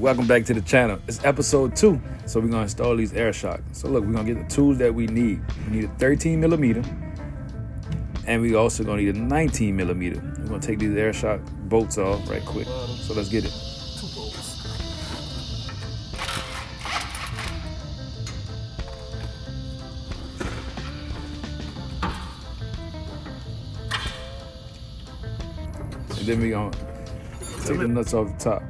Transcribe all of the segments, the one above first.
welcome back to the channel. It's episode 2, so we're gonna install these air shocks. So look, we're gonna get the tools that we need. We need a 13mm, and we also gonna need a 19mm. We're gonna take these air shock bolts off right quick. So let's get it. And then we're gonna take the nuts off the top.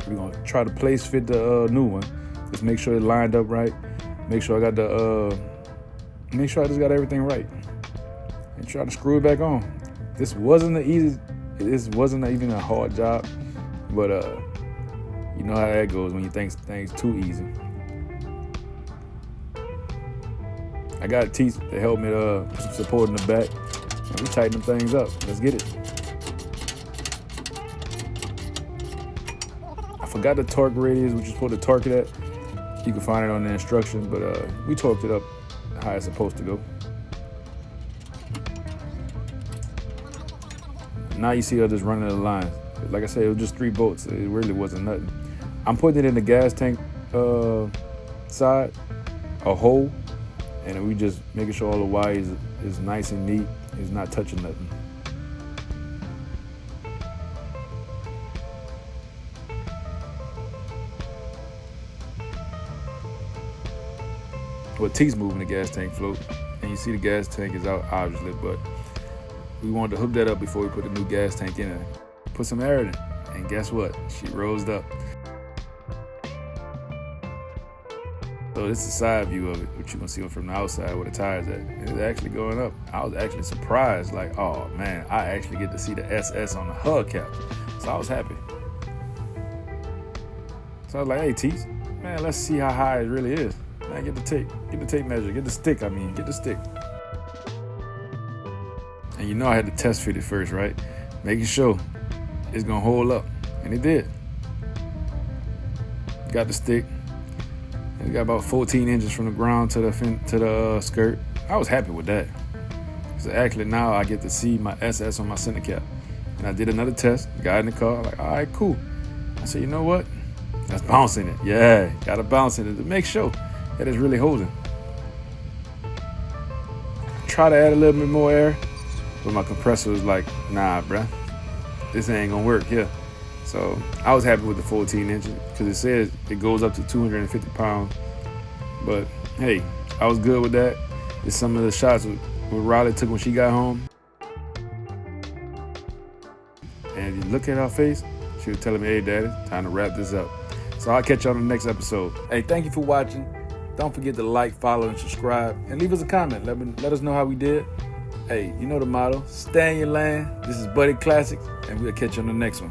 We're gonna try to place fit the new one. Just make sure it lined up right. Make sure I got the make sure I just got everything right. And try to screw it back on. This wasn't even a hard job, but you know how that goes when you think things too easy. I got teeth to help me put some support in the back. And we tighten them things up. Let's get it. I forgot the torque radius, which is supposed to torque it at. You can find it on the instruction, but we torqued it up how it's supposed to go. Now you see her just running the lines. Like I said, it was just 3 bolts. It really wasn't nothing. I'm putting it in the gas tank side, a hole, and we just making sure all the wires is nice and neat. It's not touching nothing. Well, T's moving the gas tank float, and you see the gas tank is out obviously, but we wanted to hook that up before we put the new gas tank in there. Put some air in it, and guess what? She rose up. So this is the side view of it, which you can see from the outside where the tire's at. It's actually going up. I was actually surprised, like, oh man, I actually get to see the SS on the hubcap. So I was happy. So I was like, hey T's, man, let's see how high it really is. Man, get the tape measure, get the stick, get the stick. And you know I had to test fit it first, right? Making sure it's gonna hold up, and it did. Got the stick, and it got about 14 inches from the ground to the skirt. I was happy with that. So actually now I get to see my SS on my center cap. And I did another test, got in the car, like, all right, cool. I said, you know what? Let's bounce in it. Yeah, gotta bounce in it to make sure that it's really holding. Try to add a little bit more air, but my compressor was like, nah, bruh, this ain't gonna work here. So I was happy with the 14 inches because it says it goes up to 250 pounds. But hey, I was good with that. It's some of the shots what Riley took when she got home. And if you look at her face, she was telling me, hey daddy, time to wrap this up. So I'll catch you on the next episode. Hey, thank you for watching. Don't forget to like, follow, and subscribe. And leave us a comment. Let us know how we did. Hey, you know the motto. Stay in your lane. This is BuddyClassics, and we'll catch you on the next one.